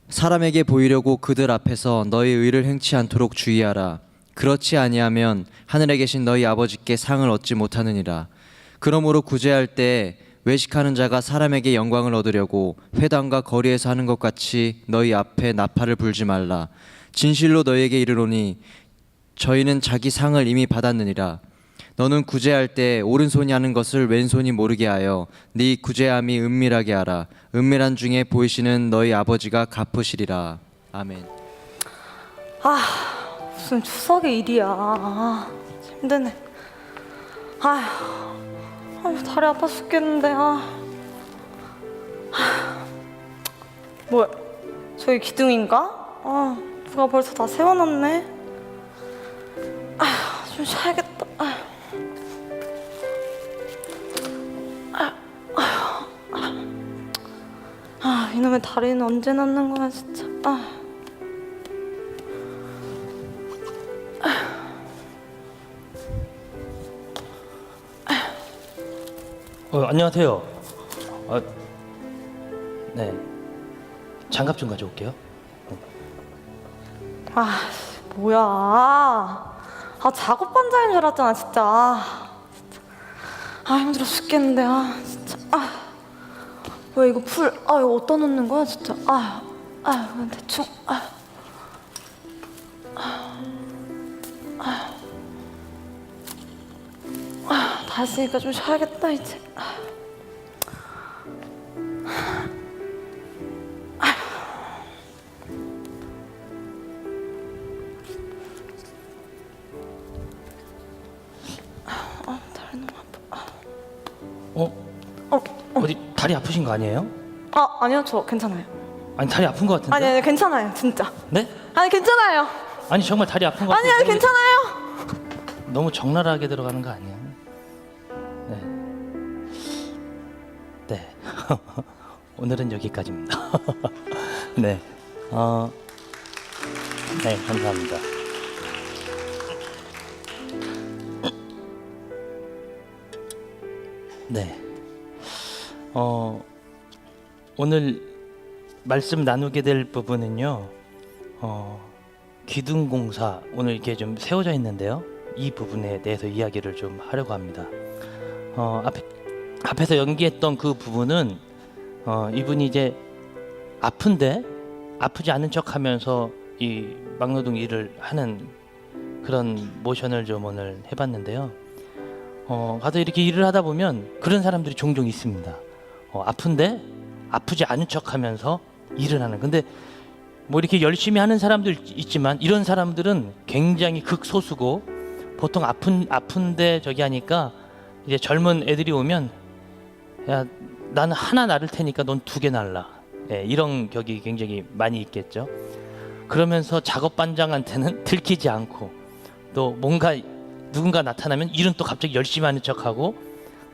사람에게 보이려고 그들 앞에서 너희 의를 행치 않도록 주의하라. 그렇지 아니하면 하늘에 계신 너희 아버지께 상을 얻지 못하느니라. 그러므로 구제할 때 외식하는 자가 사람에게 영광을 얻으려고 회당과 거리에서 하는 것 같이 너희 앞에 나팔을 불지 말라. 진실로 너희에게 이르노니 저희는 자기 상을 이미 받았느니라. 너는 구제할 때 오른손이 하는 것을 왼손이 모르게 하여 네 구제함이 은밀하게 하라. 은밀한 중에 보이시는 너희 아버지가 갚으시리라. 아멘. 무슨 추석의 일이야. 힘드네. 다리 아파 죽겠는데. 뭐야? 저기 기둥인가? 누가 벌써 다 세워놨네. 좀 쉬어야겠다. 이놈의 다리는 언제 낫는 거야 진짜. 안녕하세요. 네. 장갑 좀 가져올게요. 뭐야. 작업 반장인 줄 알았잖아 진짜. 힘들어 죽겠는데. 진짜. 왜 이거 풀? 이거 어디다 놓는 거야 진짜. 그냥 대충. 다 했으니까 좀 쉬어야겠다 이제. 다리 너무 아파. 어디 다리 아프신 거 아니에요? 아니요, 저 괜찮아요. 아니 다리 아픈 거 같은데? 아니 괜찮아요 진짜. 네? 아니 괜찮아요. 아니 정말 다리 아픈 거 아니 같은데? 괜찮아요. 너무 적나라하게 들어가는 거 아니야? 네. 네. 오늘은 여기까지입니다. 네. 네, 감사합니다. 네. 오늘 말씀 나누게 될 부분은요. 기둥공사 오늘 이렇게 좀 세워져 있는데요. 이 부분에 대해서 이야기를 좀 하려고 합니다. 앞에서 연기했던 그 부분은 이분이 이제 아픈데 아프지 않은 척하면서 이 막노동 일을 하는 그런 모션을 좀 오늘 해봤는데요. 가서 이렇게 일을 하다 보면 그런 사람들이 종종 있습니다. 아픈데 아프지 않은 척하면서 일을 하는. 근데 뭐 이렇게 열심히 하는 사람도 있지만 이런 사람들은 굉장히 극소수고 보통 아픈데 저기 하니까 이제 젊은 애들이 오면 야 나는 하나 나를 테니까 넌 두 개 날라. 예, 이런 격이 굉장히 많이 있겠죠. 그러면서 작업 반장한테는 들키지 않고 또 뭔가 누군가 나타나면 일은 또 갑자기 열심히 하는 척하고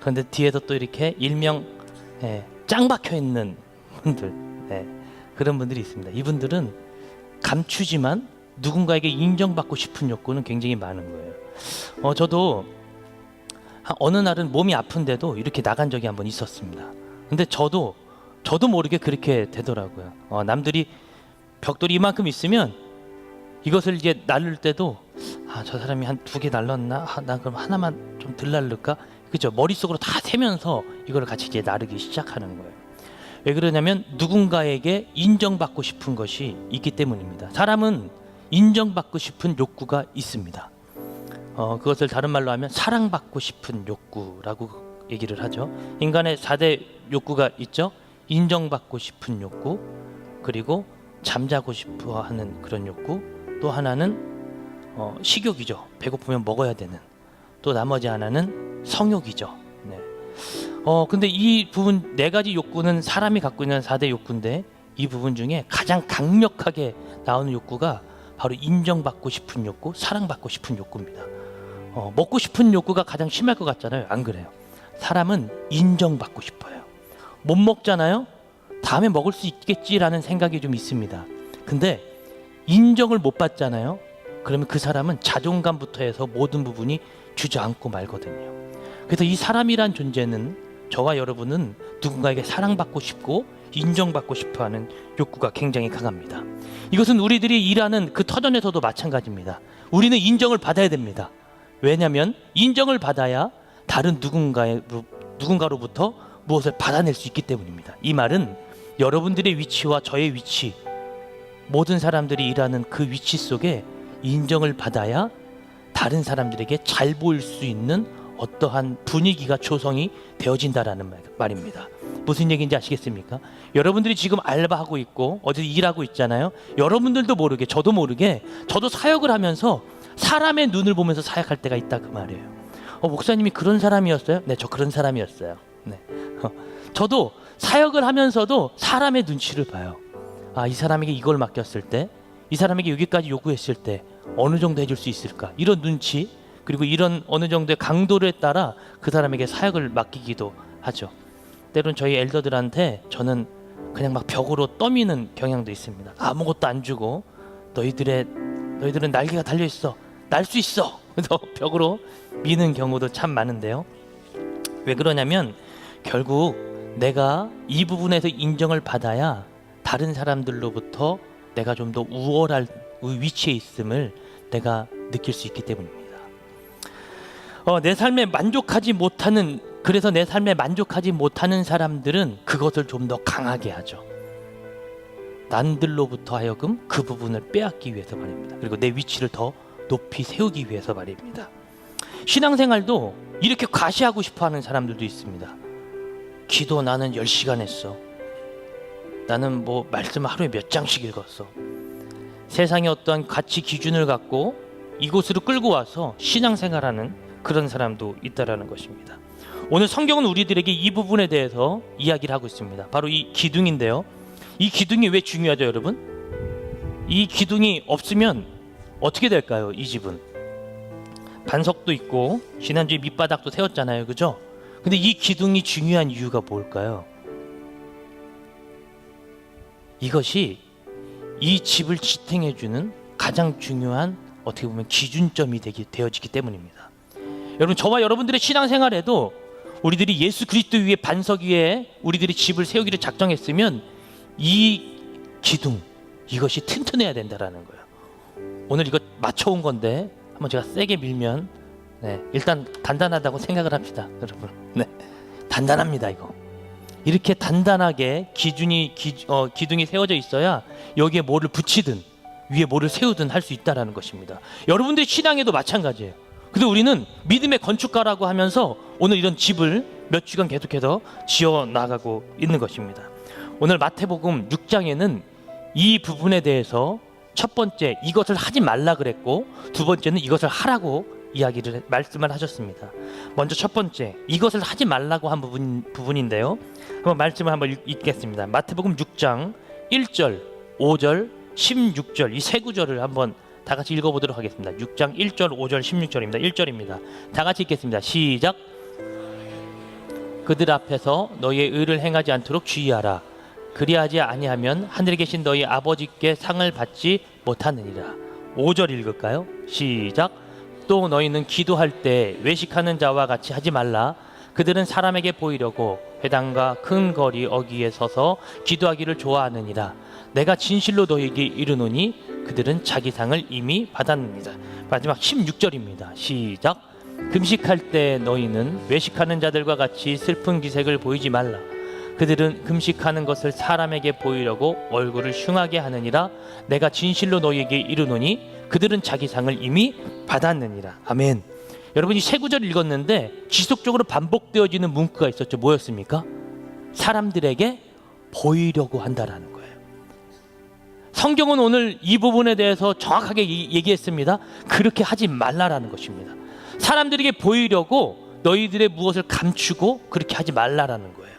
그런데 뒤에서 또 이렇게 일명 짱 박혀 있는 분들 그런 분들이 있습니다. 이분들은 감추지만 누군가에게 인정받고 싶은 욕구는 굉장히 많은 거예요. 저도 어느 날은 몸이 아픈데도 이렇게 나간 적이 한번 있었습니다. 근데 저도 모르게 그렇게 되더라고요. 남들이 벽돌이 이만큼 있으면 이것을 이제 날릴 때도 저 사람이 한 두 개 날렸나? 나 그럼 하나만 좀 덜 날릴까? 그죠? 머릿속으로 다 세면서 이걸 같이 이제 나르기 시작하는 거예요. 왜 그러냐면 누군가에게 인정받고 싶은 것이 있기 때문입니다. 사람은 인정받고 싶은 욕구가 있습니다. 그것을 다른 말로 하면 사랑받고 싶은 욕구라고 얘기를 하죠. 인간의 4대 욕구가 있죠. 인정받고 싶은 욕구, 그리고 잠자고 싶어 하는 그런 욕구, 또 하나는 식욕이죠. 배고프면 먹어야 되는. 또 나머지 하나는 성욕이죠. 네. 근데 이 부분 4가지 욕구는 사람이 갖고 있는 4대 욕구인데 이 부분 중에 가장 강력하게 나오는 욕구가 바로 인정받고 싶은 욕구, 사랑받고 싶은 욕구입니다. 먹고 싶은 욕구가 가장 심할 것 같잖아요. 안 그래요? 사람은 인정받고 싶어요. 못 먹잖아요. 다음에 먹을 수 있겠지라는 생각이 좀 있습니다. 근데 인정을 못 받잖아요. 그러면 그 사람은 자존감부터 해서 모든 부분이 주저앉고 말거든요. 그래서 이 사람이란 존재는, 저와 여러분은 누군가에게 사랑받고 싶고 인정받고 싶어하는 욕구가 굉장히 강합니다. 이것은 우리들이 일하는 그 터전에서도 마찬가지입니다. 우리는 인정을 받아야 됩니다. 왜냐하면 인정을 받아야 다른 누군가로부터 무엇을 받아낼 수 있기 때문입니다. 이 말은 여러분들의 위치와 저의 위치, 모든 사람들이 일하는 그 위치 속에 인정을 받아야 다른 사람들에게 잘 보일 수 있는 어떠한 분위기가 조성이 되어진다라는 말입니다. 무슨 얘기인지 아시겠습니까? 여러분들이 지금 알바하고 있고 어디 일하고 있잖아요. 여러분들도 모르게, 저도 모르게, 저도 사역을 하면서 사람의 눈을 보면서 사역할 때가 있다, 그 말이에요. 목사님이 그런 사람이었어요? 네, 저 그런 사람이었어요. 네. 저도 사역을 하면서도 사람의 눈치를 봐요. 이 사람에게 이걸 맡겼을 때, 이 사람에게 여기까지 요구했을 때 어느 정도 해줄 수 있을까? 이런 눈치, 그리고 이런 어느 정도의 강도에 따라 그 사람에게 사역을 맡기기도 하죠. 때론 저희 엘더들한테 저는 그냥 막 벽으로 떠미는 경향도 있습니다. 아무것도 안 주고 너희들은 날개가 달려 있어, 날 수 있어. 그래서 벽으로 미는 경우도 참 많은데요. 왜 그러냐면 결국 내가 이 부분에서 인정을 받아야 다른 사람들로부터 내가 좀 더 우월할 위치에 있음을 내가 느낄 수 있기 때문입니다. 내 삶에 만족하지 못하는, 그래서 내 삶에 만족하지 못하는 사람들은 그것을 좀 더 강하게 하죠. 남들로부터 하여금 그 부분을 빼앗기 위해서 말입니다. 그리고 내 위치를 더 높이 세우기 위해서 말입니다. 신앙생활도 이렇게 과시하고 싶어하는 사람들도 있습니다. 기도 나는 10시간 했어. 나는 뭐 말씀 하루에 몇 장씩 읽었어. 세상에 어떠한 가치 기준을 갖고 이곳으로 끌고 와서 신앙생활하는 그런 사람도 있다라는 것입니다. 오늘 성경은 우리들에게 이 부분에 대해서 이야기를 하고 있습니다. 바로 이 기둥인데요. 이 기둥이 왜 중요하죠, 여러분? 이 기둥이 없으면 어떻게 될까요? 이 집은 반석도 있고 지난주에 밑바닥도 세웠잖아요, 그죠? 근데 이 기둥이 중요한 이유가 뭘까요? 이것이 이 집을 지탱해주는 가장 중요한, 어떻게 보면 기준점이 되어지기 때문입니다. 여러분, 저와 여러분들의 신앙생활에도 우리들이 예수 그리스도 위에, 반석 위에 우리들이 집을 세우기를 작정했으면 이 기둥, 이것이 튼튼해야 된다라는 거예요. 오늘 이거 맞춰온 건데 한번 제가 세게 밀면, 일단 단단하다고 생각을 합시다, 여러분. 단단합니다. 이거 이렇게 단단하게 기둥이 세워져 있어야 여기에 뭐를 붙이든 위에 뭐를 세우든 할 수 있다라는 것입니다. 여러분들의 신앙에도 마찬가지예요. 근데 우리는 믿음의 건축가라고 하면서 오늘 이런 집을 몇 주간 계속해서 지어 나가고 있는 것입니다. 오늘 마태복음 6장에는 이 부분에 대해서 첫 번째, 이것을 하지 말라 그랬고, 두 번째는 이것을 하라고 말씀을 하셨습니다. 먼저 첫 번째, 이것을 하지 말라고 한 부분인데요. 한번 말씀을 한번 읽겠습니다. 마태복음 6장 1절, 5절, 16절, 이 세 구절을 한번 다 같이 읽어보도록 하겠습니다. 6장 1절, 5절, 16절입니다. 1절입니다. 다 같이 읽겠습니다. 시작. 그들 앞에서 너희의 의를 행하지 않도록 주의하라. 그리하지 아니하면 하늘에 계신 너희 아버지께 상을 받지 못하느니라. 5절 읽을까요? 시작. 또 너희는 기도할 때 외식하는 자와 같이 하지 말라. 그들은 사람에게 보이려고 회당과 큰 거리 어귀에 서서 기도하기를 좋아하느니라. 내가 진실로 너희에게 이르노니 그들은 자기 상을 이미 받았느니라. 마지막 16절입니다. 시작. 금식할 때 너희는 외식하는 자들과 같이 슬픈 기색을 보이지 말라. 그들은 금식하는 것을 사람에게 보이려고 얼굴을 흉하게 하느니라. 내가 진실로 너희에게 이르노니 그들은 자기 상을 이미 받았느니라. 아멘. 여러분이 세 구절 읽었는데 지속적으로 반복되어지는 문구가 있었죠. 뭐였습니까? 사람들에게 보이려고 한다라는 거예요. 성경은 오늘 이 부분에 대해서 정확하게 얘기했습니다. 그렇게 하지 말라라는 것입니다. 사람들에게 보이려고 너희들의 무엇을 감추고 그렇게 하지 말라라는 거예요.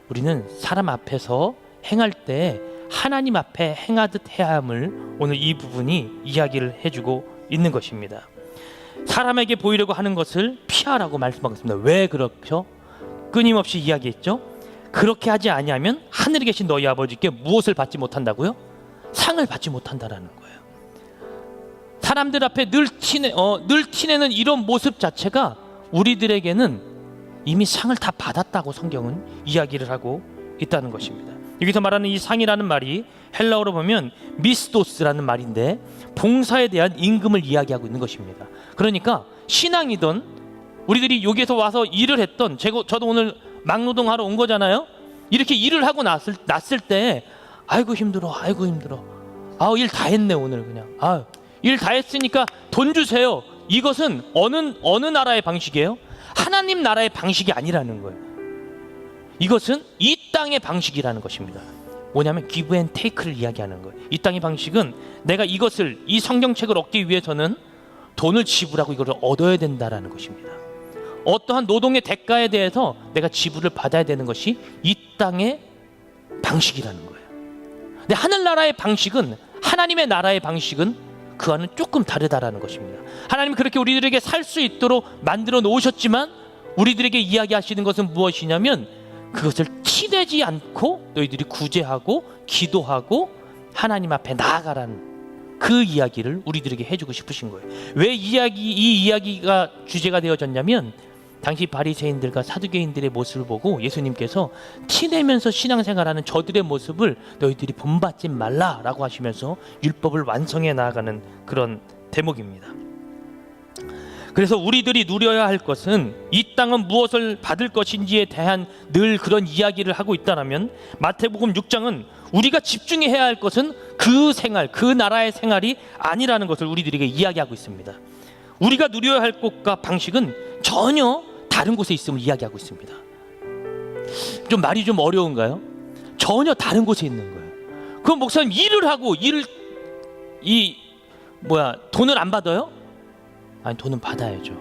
우리는 사람 앞에서 행할 때 하나님 앞에 행하듯 해야 함을 오늘 이 부분이 이야기를 해주고 있는 것입니다. 사람에게 보이려고 하는 것을 피하라고 말씀하고 있습니다. 왜 그렇죠? 끊임없이 이야기했죠. 그렇게 하지 아니하면 하늘에 계신 너희 아버지께 무엇을 받지 못한다고요? 상을 받지 못한다라는 거예요. 사람들 앞에 늘 티내는 이런 모습 자체가 우리들에게는 이미 상을 다 받았다고 성경은 이야기를 하고 있다는 것입니다. 여기서 말하는 이 상이라는 말이 헬라어로 보면 미스도스라는 말인데 봉사에 대한 임금을 이야기하고 있는 것입니다. 그러니까 신앙이든 우리들이 여기에서 와서 일을 했던 저도 오늘 막노동하러 온 거잖아요. 이렇게 일을 하고 났을 때 아이고 힘들어, 아이고 힘들어, 일 다 했네 오늘 그냥 일 다 했으니까 돈 주세요. 이것은 어느 나라의 방식이에요? 하나님 나라의 방식이 아니라는 거예요. 이것은 이 땅의 방식이라는 것입니다. 뭐냐면 기브 앤 테이크를 이야기하는 거예요. 이 땅의 방식은 내가 이 성경책을 얻기 위해서는 돈을 지불하고 이걸 얻어야 된다라는 것입니다. 어떠한 노동의 대가에 대해서 내가 지불을 받아야 되는 것이 이 땅의 방식이라는 거예요. 근데 하늘나라의 방식은, 하나님의 나라의 방식은 그와는 조금 다르다라는 것입니다. 하나님은 그렇게 우리들에게 살 수 있도록 만들어 놓으셨지만 우리들에게 이야기하시는 것은 무엇이냐면 그것을 티내지 않고 너희들이 구제하고 기도하고 하나님 앞에 나아가라는 그 이야기를 우리들에게 해주고 싶으신 거예요. 왜 이 이야기가 주제가 되어졌냐면 당시 바리새인들과 사두개인들의 모습을 보고 예수님께서 티내면서 신앙생활하는 저들의 모습을 너희들이 본받지 말라라고 하시면서 율법을 완성해 나아가는 그런 대목입니다. 그래서 우리들이 누려야 할 것은 이 땅은 무엇을 받을 것인지에 대한 늘 그런 이야기를 하고 있다라면 마태복음 6장은 우리가 집중해야 할 것은 그 생활, 그 나라의 생활이 아니라는 것을 우리들에게 이야기하고 있습니다. 우리가 누려야 할 것과 방식은 전혀 다른 곳에 있음을 이야기하고 있습니다. 좀 말이 좀 어려운가요? 전혀 다른 곳에 있는 거예요. 그럼 목사님 일을 하고 돈을 안 받아요? 아니 돈은 받아야죠.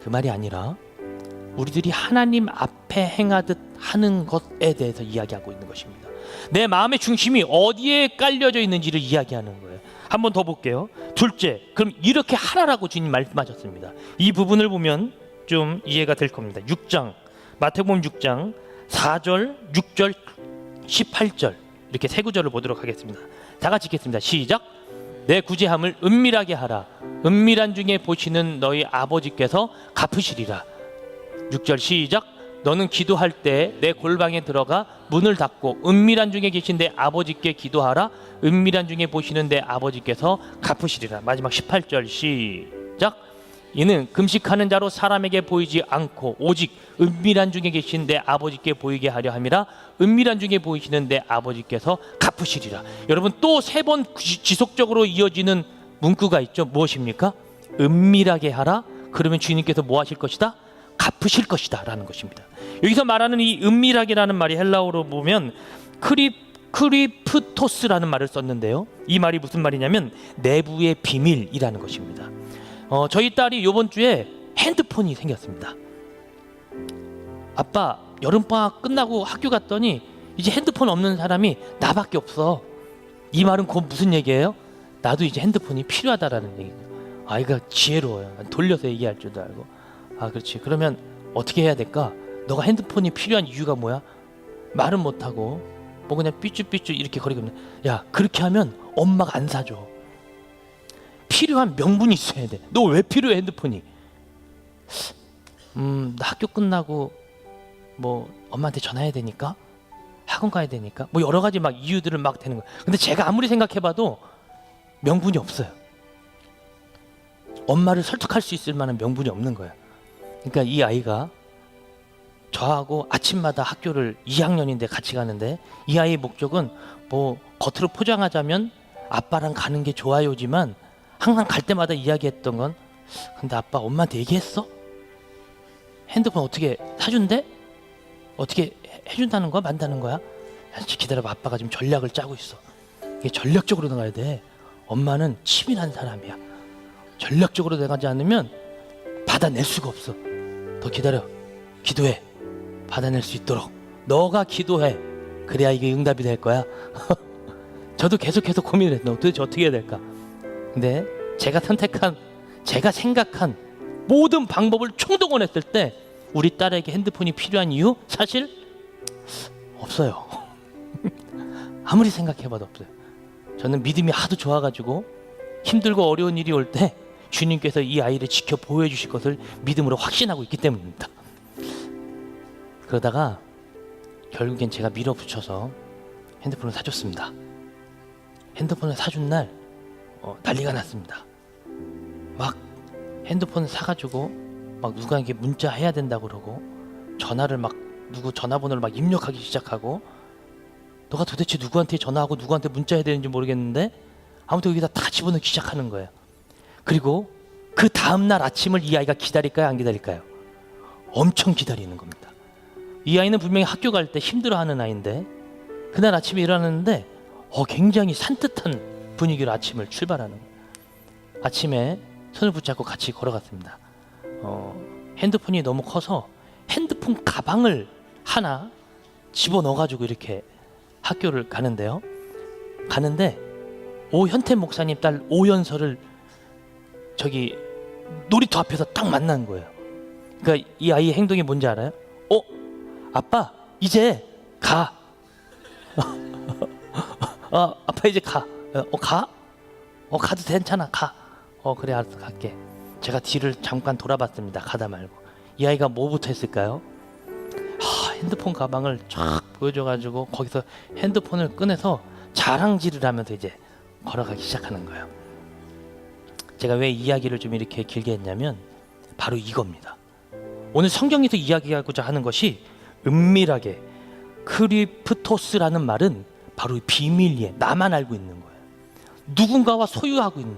그 말이 아니라 우리들이 하나님 앞에 행하듯 하는 것에 대해서 이야기하고 있는 것입니다. 내 마음의 중심이 어디에 깔려져 있는지를 이야기하는 거예요. 한 번 더 볼게요. 둘째, 그럼 이렇게 하라라고 주님 말씀하셨습니다. 이 부분을 보면 좀 이해가 될 겁니다. 6장, 마태복음 6장 4절, 6절, 18절 이렇게 세 구절을 보도록 하겠습니다. 다 같이 읽겠습니다. 시작. 내 구제함을 은밀하게 하라. 은밀한 중에 보시는 너희 아버지께서 갚으시리라. 6절 시작. 너는 기도할 때 내 골방에 들어가 문을 닫고 은밀한 중에 계신 내 아버지께 기도하라. 은밀한 중에 보시는 내 아버지께서 갚으시리라. 마지막 18절 시작. 이는 금식하는 자로 사람에게 보이지 않고 오직 은밀한 중에 계신 내 아버지께 보이게 하려 함이라. 은밀한 중에 보이시는 내 아버지께서 갚으시리라. 여러분 또 세 번 지속적으로 이어지는 문구가 있죠. 무엇입니까? 은밀하게 하라. 그러면 주님께서 뭐 하실 것이다? 갚으실 것이다 라는 것입니다. 여기서 말하는 이 은밀하게라는 말이 헬라어로 보면 크리프토스라는 말을 썼는데요. 이 말이 무슨 말이냐면 내부의 비밀이라는 것입니다. 저희 딸이 이번 주에 핸드폰이 생겼습니다. 아빠 여름방학 끝나고 학교 갔더니 이제 핸드폰 없는 사람이 나밖에 없어. 이 말은 곧 무슨 얘기예요? 나도 이제 핸드폰이 필요하다라는 얘기예요. 아이가 지혜로워요. 돌려서 얘기할 줄도 알고. 그렇지. 그러면 어떻게 해야 될까? 너가 핸드폰이 필요한 이유가 뭐야? 말은 못하고 뭐 그냥 삐쭈삐쭈 이렇게 거리고 있는. 야 그렇게 하면 엄마가 안 사줘. 필요한 명분이 있어야 돼. 너 왜 필요해 핸드폰이? 나 학교 끝나고 뭐 엄마한테 전화해야 되니까, 학원 가야 되니까, 뭐 여러 가지 막 이유들을 막 대는 거야. 근데 제가 아무리 생각해봐도 명분이 없어요. 엄마를 설득할 수 있을 만한 명분이 없는 거야. 그러니까 이 아이가 저하고 아침마다 학교를 2학년인데 같이 가는데 이 아이의 목적은 뭐 겉으로 포장하자면 아빠랑 가는 게 좋아요지만 항상 갈 때마다 이야기했던 건 근데 아빠 엄마한테 얘기했어? 핸드폰 어떻게 사준대? 어떻게 해준다는 거야? 만다는 거야? 기다려봐. 아빠가 지금 전략을 짜고 있어. 이게 전략적으로 나가야 돼. 엄마는 치밀한 사람이야. 전략적으로 나가지 않으면 받아낼 수가 없어. 더 기다려. 기도해. 받아낼 수 있도록 너가 기도해. 그래야 이게 응답이 될 거야. 저도 계속해서 고민을 했어. 도대체 어떻게 해야 될까? 근데 제가 생각한 모든 방법을 총동원했을 때 우리 딸에게 핸드폰이 필요한 이유 사실 없어요. 아무리 생각해봐도 없어요. 저는 믿음이 하도 좋아가지고 힘들고 어려운 일이 올 때 주님께서 이 아이를 지켜 보호해 주실 것을 믿음으로 확신하고 있기 때문입니다. 그러다가 결국엔 제가 밀어붙여서 핸드폰을 사줬습니다. 핸드폰을 사준 날 난리가 났습니다. 막 핸드폰을 사가지고 막 누구에게 문자 해야 된다고 그러고 전화를 막 누구 전화번호를 막 입력하기 시작하고 너가 도대체 누구한테 전화하고 누구한테 문자 해야 되는지 모르겠는데 아무튼 여기다 다 집어넣기 시작하는 거예요. 그리고 그 다음날 아침을 이 아이가 기다릴까요 안 기다릴까요? 엄청 기다리는 겁니다. 이 아이는 분명히 학교 갈 때 힘들어하는 아이인데 그날 아침에 일어났는데 굉장히 산뜻한 분위기로 아침을 출발하는 거예요. 아침에 손을 붙잡고 같이 걸어갔습니다. 핸드폰이 너무 커서 핸드폰 가방을 하나 집어넣어가지고 이렇게 학교를 가는데요. 가는데 오현태 목사님 딸 오연서를 저기 놀이터 앞에서 딱 만난 거예요. 그러니까 이 아이의 행동이 뭔지 알아요? 아빠 이제 가. 아빠 이제 가. 가? 가도 괜찮아. 가. 그래 알았어 갈게. 제가 뒤를 잠깐 돌아봤습니다. 가다 말고. 이 아이가 뭐부터 했을까요? 핸드폰 가방을 쫙 보여줘가지고 거기서 핸드폰을 꺼내서 자랑질을 하면서 이제 걸어가기 시작하는 거예요. 제가 왜 이야기를 좀 이렇게 길게 했냐면 바로 이겁니다. 오늘 성경에서 이야기하고자 하는 것이 은밀하게 크리프토스라는 말은 바로 비밀리에 나만 알고 있는 거예요. 누군가와 소유하고 있는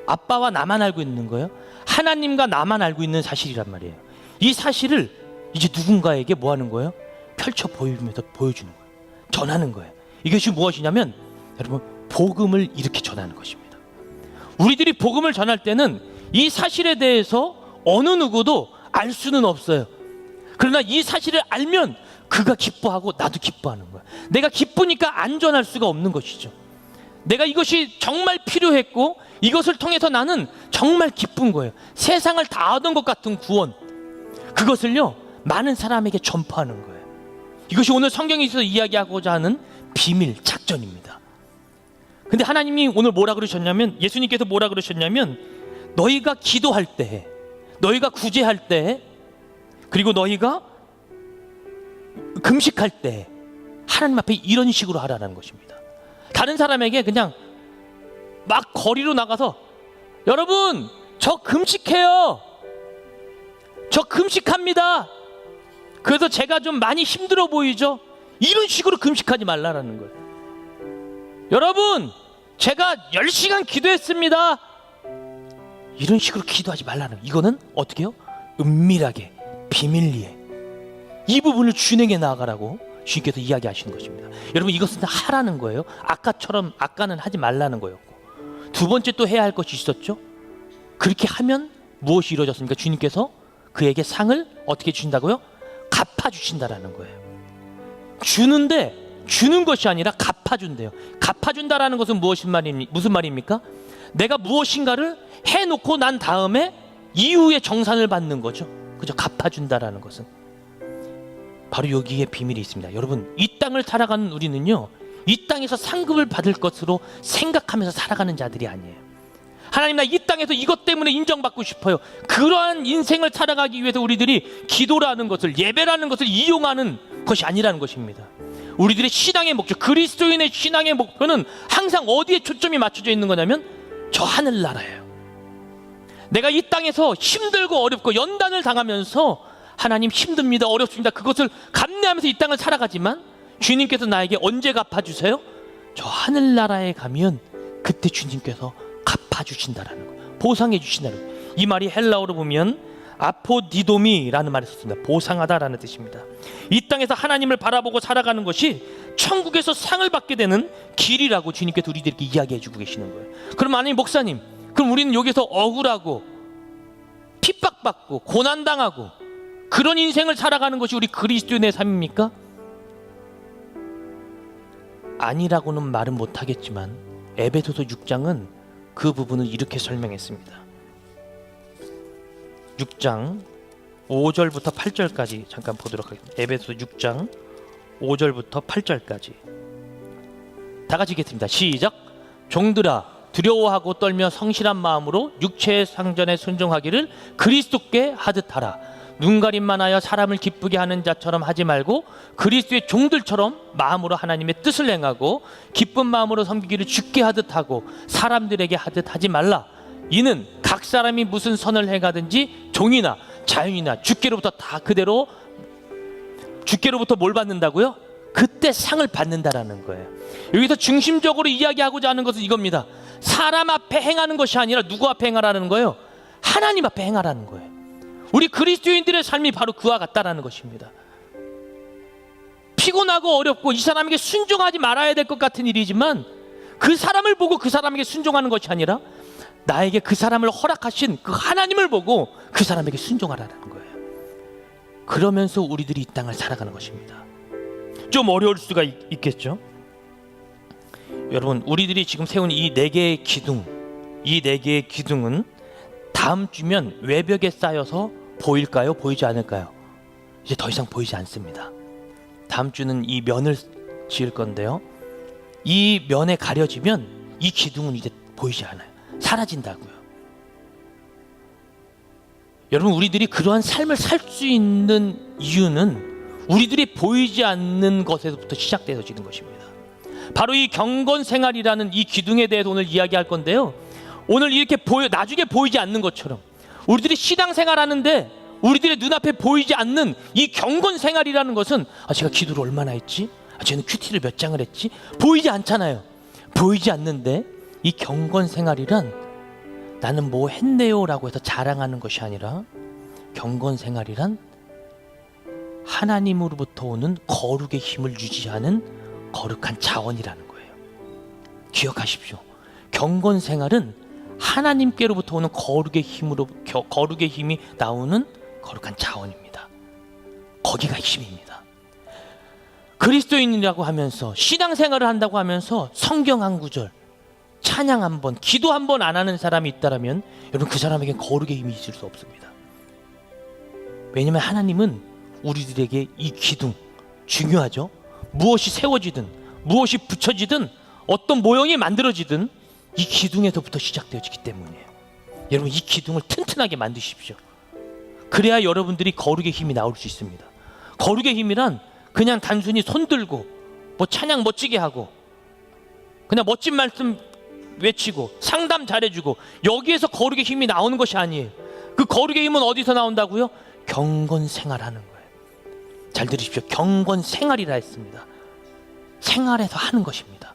아빠와 나만 알고 있는 거예요. 하나님과 나만 알고 있는 사실이란 말이에요. 이 사실을 이제 누군가에게 뭐 하는 거예요? 펼쳐 보이면서 보여주는 거예요. 전하는 거예요. 이것이 무엇이냐면 여러분 복음을 이렇게 전하는 것입니다. 우리들이 복음을 전할 때는 이 사실에 대해서 어느 누구도 알 수는 없어요. 그러나 이 사실을 알면 그가 기뻐하고 나도 기뻐하는 거야. 내가 기쁘니까 안전할 수가 없는 것이죠. 내가 이것이 정말 필요했고 이것을 통해서 나는 정말 기쁜 거예요. 세상을 다 얻은 것 같은 구원, 그것을요 많은 사람에게 전파하는 거예요. 이것이 오늘 성경에서 이야기하고자 하는 비밀 작전입니다. 근데 하나님이 오늘 뭐라 그러셨냐면, 예수님께서 뭐라 그러셨냐면, 너희가 기도할 때, 너희가 구제할 때, 그리고 너희가 금식할 때 하나님 앞에 이런 식으로 하라는 것입니다. 다른 사람에게 그냥 막 거리로 나가서 여러분 저 금식해요, 저 금식합니다, 그래서 제가 좀 많이 힘들어 보이죠, 이런 식으로 금식하지 말라는 거예요. 여러분 제가 10시간 기도했습니다, 이런 식으로 기도하지 말라는 거예요. 이거는 어떻게 해요? 은밀하게 비밀리에 이 부분을 주님에게 나아가라고 주님께서 이야기하시는 것입니다. 여러분 이것은 하라는 거예요. 아까는 하지 말라는 거였고, 두 번째 또 해야 할 것이 있었죠. 그렇게 하면 무엇이 이루어졌습니까? 주님께서 그에게 상을 어떻게 주신다고요? 갚아주신다라는 거예요. 주는데 주는 것이 아니라 갚아준대요. 갚아준다라는 것은 무슨 말입니까? 내가 무엇인가를 해놓고 난 다음에 이후에 정산을 받는 거죠. 그죠? 갚아준다라는 것은 바로 여기에 비밀이 있습니다. 여러분 이 땅을 살아가는 우리는요, 이 땅에서 상급을 받을 것으로 생각하면서 살아가는 자들이 아니에요. 하나님 나 이 땅에서 이것 때문에 인정받고 싶어요, 그러한 인생을 살아가기 위해서 우리들이 기도라는 것을, 예배라는 것을 이용하는 것이 아니라는 것입니다. 우리들의 신앙의 목적, 그리스도인의 신앙의 목표는 항상 어디에 초점이 맞춰져 있는 거냐면 저 하늘나라예요. 내가 이 땅에서 힘들고 어렵고 연단을 당하면서 하나님 힘듭니다, 어렵습니다, 그것을 감내하면서 이 땅을 살아가지만 주님께서 나에게 언제 갚아주세요? 저 하늘나라에 가면 그때 주님께서 갚아주신다라는 거예요. 보상해 주신다는 거예요. 이 말이 헬라어로 보면 아포디도미라는 말을 썼습니다. 보상하다라는 뜻입니다. 이 땅에서 하나님을 바라보고 살아가는 것이 천국에서 상을 받게 되는 길이라고 주님께서 우리들에게 이야기해 주고 계시는 거예요. 그럼 아니 목사님, 그럼 우리는 여기서 억울하고 핍박받고 고난당하고 그런 인생을 살아가는 것이 우리 그리스도인의 삶입니까? 아니라고는 말은 못하겠지만 에베소서 6장은 그 부분을 이렇게 설명했습니다. 6장 5절부터 8절까지 잠깐 보도록 하겠습니다. 에베소서 6장 5절부터 8절까지 다 같이 읽겠습니다. 시작. 종들아 두려워하고 떨며 성실한 마음으로 육체의 상전에 순종하기를 그리스도께 하듯 하라. 눈가림만 하여 사람을 기쁘게 하는 자처럼 하지 말고 그리스도의 종들처럼 마음으로 하나님의 뜻을 행하고 기쁜 마음으로 섬기기를 주께 하듯 하고 사람들에게 하듯 하지 말라. 이는 각 사람이 무슨 선을 행하든지 종이나 자유이나 주께로부터 다 그대로 주께로부터 뭘 받는다고요? 그때 상을 받는다라는 거예요. 여기서 중심적으로 이야기하고자 하는 것은 이겁니다. 사람 앞에 행하는 것이 아니라 누구 앞에 행하라는 거예요? 하나님 앞에 행하라는 거예요. 우리 그리스도인들의 삶이 바로 그와 같다라는 것입니다. 피곤하고 어렵고 이 사람에게 순종하지 말아야 될 것 같은 일이지만 그 사람을 보고 그 사람에게 순종하는 것이 아니라 나에게 그 사람을 허락하신 그 하나님을 보고 그 사람에게 순종하라는 거예요. 그러면서 우리들이 이 땅을 살아가는 것입니다. 좀 어려울 수가 있겠죠. 여러분, 우리들이 지금 세운 이 4개의 기둥, 이 4개의 기둥은 다음 주면 외벽에 쌓여서 보일까요? 보이지 않을까요? 이제 더 이상 보이지 않습니다. 다음 주는 이 면을 지을 건데요. 이 면에 가려지면 이 기둥은 이제 보이지 않아요. 사라진다고요. 여러분, 우리들이 그러한 삶을 살 수 있는 이유는 우리들이 보이지 않는 것에서부터 시작되어지는 것입니다. 바로 이 경건 생활이라는 이 기둥에 대해서 오늘 이야기할 건데요. 오늘 이렇게 나중에 보이지 않는 것처럼 우리들이 신앙생활하는데 우리들의 눈앞에 보이지 않는 이 경건 생활이라는 것은 제가 기도를 얼마나 했지? 쟤는 큐티를 몇 장을 했지? 보이지 않잖아요. 보이지 않는데 이 경건 생활이란 나는 뭐 했네요 라고 해서 자랑하는 것이 아니라 경건 생활이란 하나님으로부터 오는 거룩의 힘을 유지하는 거룩한 자원이라는 거예요. 기억하십시오. 경건 생활은 하나님께로부터 오는 거룩의 힘이 나오는 거룩한 자원입니다. 거기가 힘입니다. 그리스도인이라고 하면서 신앙생활을 한다고 하면서 성경 한 구절, 찬양 한 번, 기도 한 번 안 하는 사람이 있다면 여러분, 그 사람에겐 거룩의 힘이 있을 수 없습니다. 왜냐하면 하나님은 우리들에게 이 기둥 중요하죠. 무엇이 세워지든 무엇이 붙여지든 어떤 모형이 만들어지든 이 기둥에서부터 시작되어지기 때문이에요. 여러분, 이 기둥을 튼튼하게 만드십시오. 그래야 여러분들이 거룩의 힘이 나올 수 있습니다. 거룩의 힘이란 그냥 단순히 손 들고 뭐 찬양 멋지게 하고 그냥 멋진 말씀 외치고 상담 잘해주고 여기에서 거룩의 힘이 나오는 것이 아니에요. 그 거룩의 힘은 어디서 나온다고요? 경건 생활하는 거예요. 잘 들으십시오. 경건 생활이라 했습니다. 생활에서 하는 것입니다.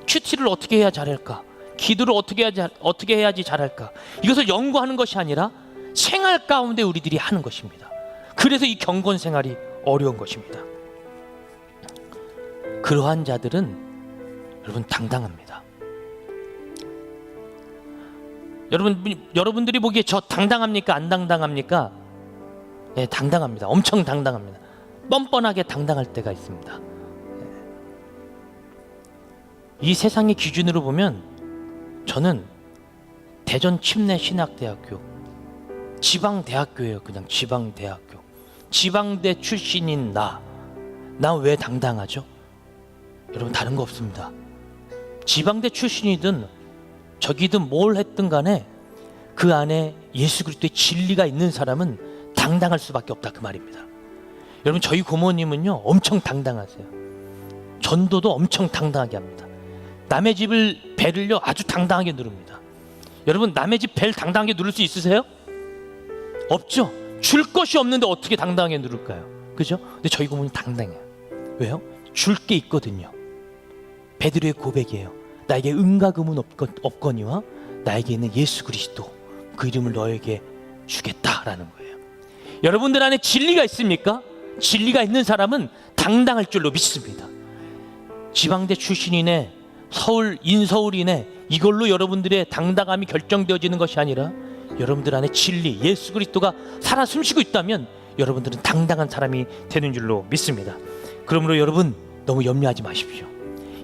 큐티를 어떻게 해야 잘할까? 기도를 어떻게 해야지 잘할까? 이것을 연구하는 것이 아니라 생활 가운데 우리들이 하는 것입니다. 그래서 이 경건 생활이 어려운 것입니다. 그러한 자들은 여러분 당당합니다. 여러분들이 보기에 저 당당합니까? 안 당당합니까? 네, 당당합니다. 엄청 당당합니다. 뻔뻔하게 당당할 때가 있습니다. 이 세상의 기준으로 보면 저는 대전 침례신학대학교 지방대학교예요. 그냥 지방대학교 지방대 출신인 나 왜 당당하죠? 여러분, 다른 거 없습니다. 지방대 출신이든 저기든 뭘 했든 간에 그 안에 예수 그리스도의 진리가 있는 사람은 당당할 수밖에 없다, 그 말입니다. 여러분, 저희 고모님은요 엄청 당당하세요. 전도도 엄청 당당하게 합니다. 남의 집을 배를요 아주 당당하게 누릅니다. 여러분, 남의 집 배를 당당하게 누를 수 있으세요? 없죠. 줄 것이 없는데 어떻게 당당하게 누를까요? 그죠? 근데 저희 고모님 당당해요. 왜요? 줄 게 있거든요. 베드로의 고백이에요. 나에게 은과 금은 없거니와 나에게 있는 예수 그리스도 그 이름을 너에게 주겠다라는 거예요. 여러분들 안에 진리가 있습니까? 진리가 있는 사람은 당당할 줄로 믿습니다. 지방대 출신이네, 인서울이네, 이걸로 여러분들의 당당함이 결정되어지는 것이 아니라 여러분들 안에 진리, 예수 그리스도가 살아 숨쉬고 있다면 여러분들은 당당한 사람이 되는 줄로 믿습니다. 그러므로 여러분, 너무 염려하지 마십시오.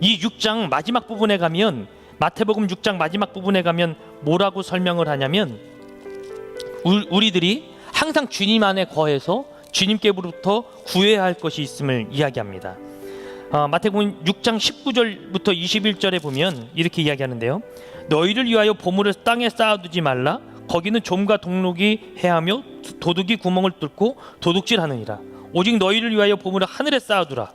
이 6장 마지막 부분에 가면, 마태복음 6장 마지막 부분에 가면 뭐라고 설명을 하냐면, 우리들이 항상 주님 안에 거해서 주님께로부터 구해야 할 것이 있음을 이야기합니다. 마태복음 6장 19절부터 21절에 보면 이렇게 이야기하는데요. 너희를 위하여 보물을 땅에 쌓아두지 말라. 거기는 좀과 동록이 해하며 도둑이 구멍을 뚫고 도둑질하느니라. 오직 너희를 위하여 보물을 하늘에 쌓아두라.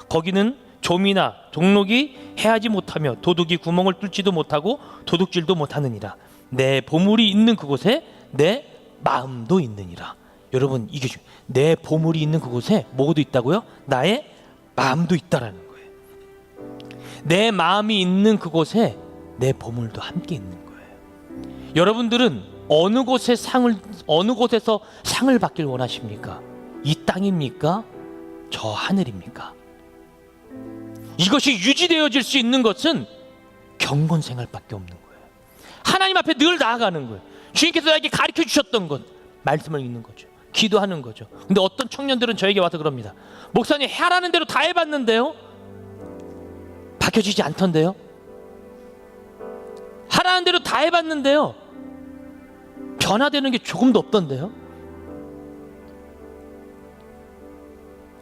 거기는 좀이나 동록이 해하지 못하며 도둑이 구멍을 뚫지도 못하고 도둑질도 못하느니라. 내 보물이 있는 그곳에 내 마음도 있느니라. 여러분, 이게 내 보물이 있는 그곳에 뭐도 있다고요? 나의 마음도 있다라는 거예요. 내 마음이 있는 그곳에 내 보물도 함께 있는 거예요. 여러분들은 어느 곳에서 상을 받길 원하십니까? 이 땅입니까? 저 하늘입니까? 이것이 유지되어질 수 있는 것은 경건 생활밖에 없는 거예요. 하나님 앞에 늘 나아가는 거예요. 주님께서 나에게 가르쳐 주셨던 것, 말씀을 읽는 거죠. 기도하는 거죠. 근데 어떤 청년들은 저에게 와서 그럽니다. 목사님, 하라는 대로 다 해봤는데요, 바뀌어지지 않던데요. 하라는 대로 다 해봤는데요, 변화되는 게 조금도 없던데요.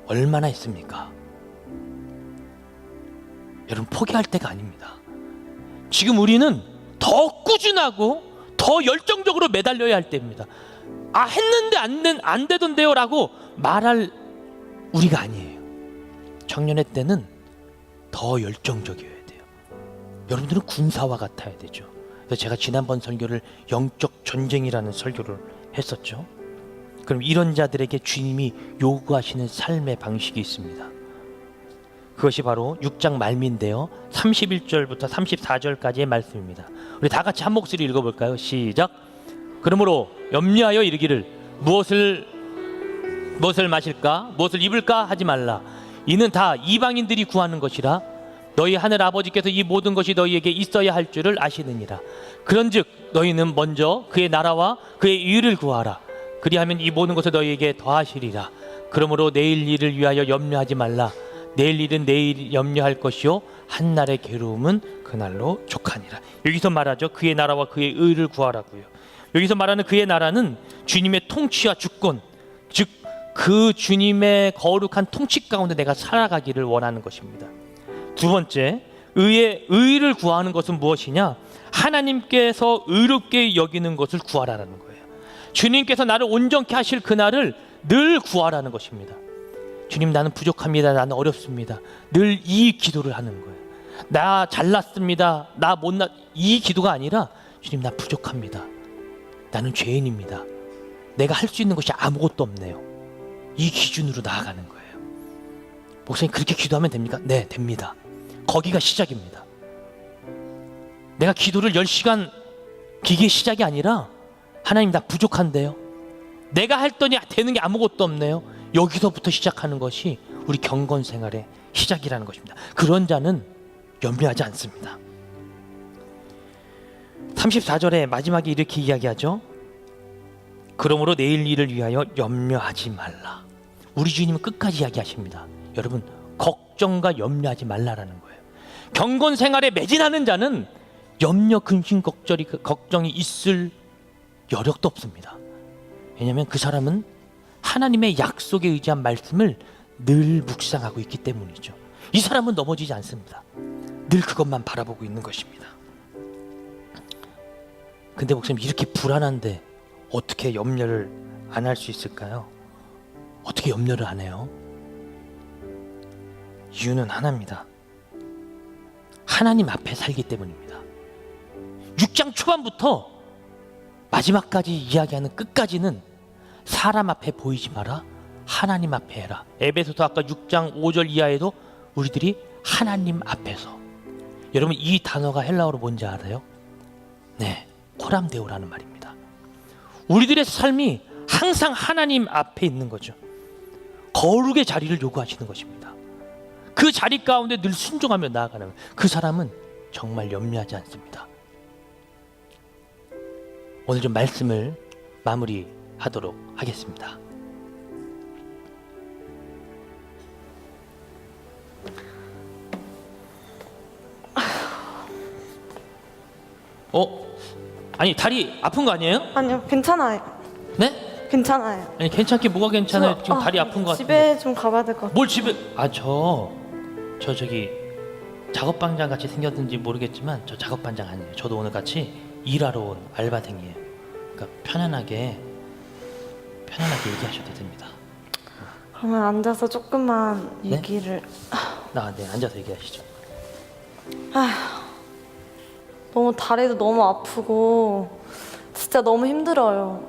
얼마나 했습니까? 여러분, 포기할 때가 아닙니다. 지금 우리는 더 꾸준하고 더 열정적으로 매달려야 할 때입니다. 아, 했는데 안 되던데요 라고 말할 우리가 아니에요. 청년의 때는 더 열정적이어야 돼요. 여러분들은 군사와 같아야 되죠. 그래서 제가 지난번 설교를 영적 전쟁이라는 설교를 했었죠. 그럼 이런 자들에게 주님이 요구하시는 삶의 방식이 있습니다. 그것이 바로 6장 말미인데요, 31절부터 34절까지의 말씀입니다. 우리 다 같이 한 목소리 읽어볼까요? 시작. 그러므로 염려하여 이르기를 무엇을 마실까, 무엇을 입을까 하지 말라. 이는 다 이방인들이 구하는 것이라. 너희 하늘 아버지께서 이 모든 것이 너희에게 있어야 할 줄을 아시느니라. 그런즉 너희는 먼저 그의 나라와 그의 의를 구하라. 그리하면 이 모든 것을 너희에게 더하시리라. 그러므로 내일 일을 위하여 염려하지 말라. 내일 일은 내일 염려할 것이요 한날의 괴로움은 그날로 족하니라. 여기서 말하죠, 그의 나라와 그의 의를 구하라고요. 여기서 말하는 그의 나라는 주님의 통치와 주권, 즉 그 주님의 거룩한 통치 가운데 내가 살아가기를 원하는 것입니다. 두 번째, 의를 구하는 것은 무엇이냐? 하나님께서 의롭게 여기는 것을 구하라는 거예요. 주님께서 나를 온전케 하실 그날을 늘 구하라는 것입니다. 주님, 나는 부족합니다. 나는 어렵습니다. 늘 이 기도를 하는 거예요. 나 잘났습니다. 나 못났, 이 기도가 아니라 주님, 나 부족합니다. 나는 죄인입니다. 내가 할 수 있는 것이 아무것도 없네요. 이 기준으로 나아가는 거예요. 목사님, 그렇게 기도하면 됩니까? 네, 됩니다. 거기가 시작입니다. 내가 기도를 10시간 기계 시작이 아니라 하나님, 나 부족한데요. 내가 했더니 되는 게 아무것도 없네요. 여기서부터 시작하는 것이 우리 경건 생활의 시작이라는 것입니다. 그런 자는 염려하지 않습니다. 34절에 마지막에 이렇게 이야기하죠. 그러므로 내일 일을 위하여 염려하지 말라. 우리 주님은 끝까지 이야기하십니다. 여러분, 걱정과 염려하지 말라라는 거예요. 경건 생활에 매진하는 자는 염려, 근심, 걱정이 있을 여력도 없습니다. 왜냐하면 그 사람은 하나님의 약속에 의지한 말씀을 늘 묵상하고 있기 때문이죠. 이 사람은 넘어지지 않습니다. 늘 그것만 바라보고 있는 것입니다. 근데 목사님, 이렇게 불안한데 어떻게 염려를 안 할 수 있을까요? 어떻게 염려를 안 해요? 이유는 하나입니다. 하나님 앞에 살기 때문입니다. 6장 초반부터 마지막까지 이야기하는 끝까지는 사람 앞에 보이지 마라, 하나님 앞에 해라. 에베소서 아까 6장 5절 이하에도 우리들이 하나님 앞에서. 여러분, 이 단어가 헬라어로 뭔지 알아요? 네, 코람데오라는 말입니다. 우리들의 삶이 항상 하나님 앞에 있는 거죠. 거룩의 자리를 요구하시는 것입니다. 그 자리 가운데 늘 순종하며 나아가는 그 사람은 정말 염려하지 않습니다. 오늘 좀 말씀을 마무리하도록 하겠습니다. 아니, 다리 아픈 거 아니에요? 아니요, 괜찮아요. 네? 괜찮아요. 아니, 괜찮게 뭐가 괜찮아요? 지금 다리 아픈 거 같은데. 집에 좀 가봐야 될 것 같아요. 뭘 집에? 저기 작업반장 같이 생겼는지 모르겠지만 저 작업반장 아니에요. 저도 오늘 같이 일하러 온 알바생이에요. 그러니까 편안하게 얘기하셔도 됩니다. 그러면 앉아서 조금만 네? 얘기를. 네, 앉아서 얘기하시죠. 너무 다리도 너무 아프고 진짜 너무 힘들어요.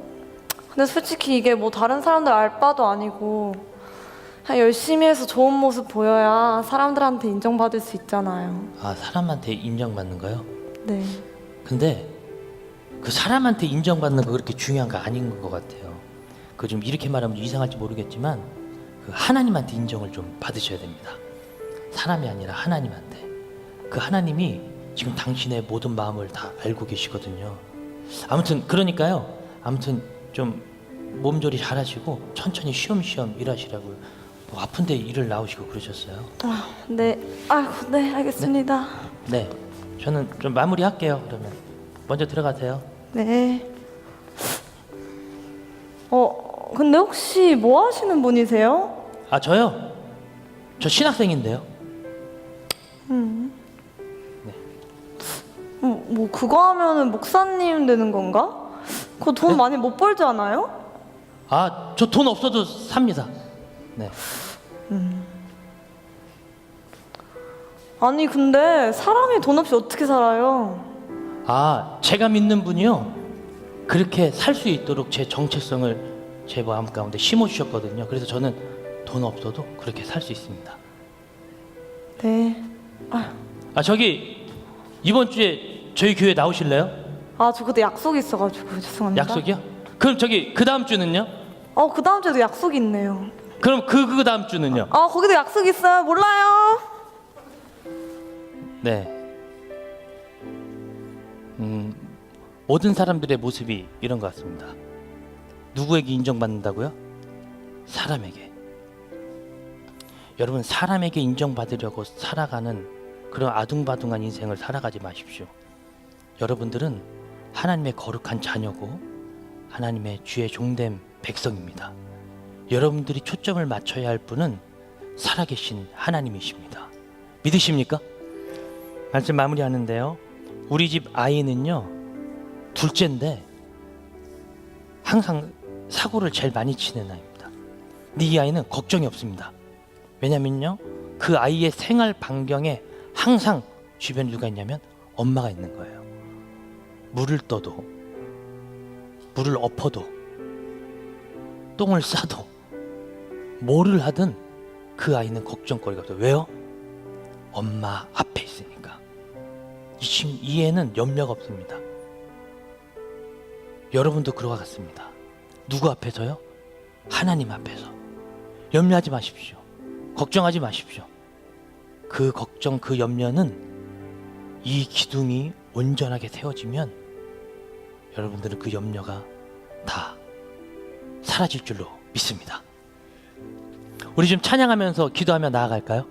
근데 솔직히 이게 뭐 다른 사람들 알 바도 아니고 그냥 열심히 해서 좋은 모습 보여야 사람들한테 인정받을 수 있잖아요. 아, 사람한테 인정받는 거요? 네. 근데 그 사람한테 인정받는 거 그렇게 중요한 거 아닌 것 같아요. 그 좀 이렇게 말하면 좀 이상할지 모르겠지만 그 하나님한테 인정을 좀 받으셔야 됩니다. 사람이 아니라 하나님한테. 그 하나님이 지금 당신의 모든 마음을 다 알고 계시거든요. 아무튼 그러니까요. 아무튼 좀 몸조리 잘하시고 천천히 쉬엄쉬엄 일하시라고요. 뭐 아픈데 일을 나오시고 그러셨어요. 네. 아이고, 네, 알겠습니다. 네, 저는 좀 마무리할게요. 그러면 먼저 들어가세요. 네. 근데 혹시 뭐 하시는 분이세요? 아, 저요? 저 신학생인데요. 뭐 그거 하면은 목사님 되는 건가? 그거 돈 네? 많이 못 벌지 않아요? 아, 저 돈 없어도 삽니다. 네. 아니 근데 사람이 돈 없이 어떻게 살아요? 아, 제가 믿는 분이요. 그렇게 살 수 있도록 제 정체성을 제 마음 가운데 심어 주셨거든요. 그래서 저는 돈 없어도 그렇게 살 수 있습니다. 네. 아, 저기 이번 주에 저희 교회 나오실래요? 저 그때 약속이 있어가지고 죄송합니다. 약속이요? 그럼 저기 그 다음 주는요? 그 다음 주에도 약속이 있네요. 그럼 그 다음 주는요? 거기도 약속 있어요. 몰라요. 네. 모든 사람들의 모습이 이런 것 같습니다. 누구에게 인정받는다고요? 사람에게. 여러분, 사람에게 인정받으려고 살아가는 그런 아둥바둥한 인생을 살아가지 마십시오. 여러분들은 하나님의 거룩한 자녀고 하나님의 주의 종된 백성입니다. 여러분들이 초점을 맞춰야 할 분은 살아계신 하나님이십니다. 믿으십니까? 말씀 마무리하는데요. 우리 집 아이는요, 둘째인데 항상 사고를 제일 많이 치는 아이입니다. 근데 이 아이는 걱정이 없습니다. 왜냐면요, 그 아이의 생활 반경에 항상 주변에 누가 있냐면 엄마가 있는 거예요. 물을 떠도, 물을 엎어도, 똥을 싸도, 뭐를 하든 그 아이는 걱정거리가 없어요. 왜요? 엄마 앞에 있으니까. 이 애는 염려가 없습니다. 여러분도 그와 같습니다. 누구 앞에서요? 하나님 앞에서. 염려하지 마십시오. 걱정하지 마십시오. 그 걱정, 그 염려는 이 기둥이 온전하게 세워지면 여러분들은 그 염려가 다 사라질 줄로 믿습니다. 우리 좀 찬양하면서 기도하며 나아갈까요?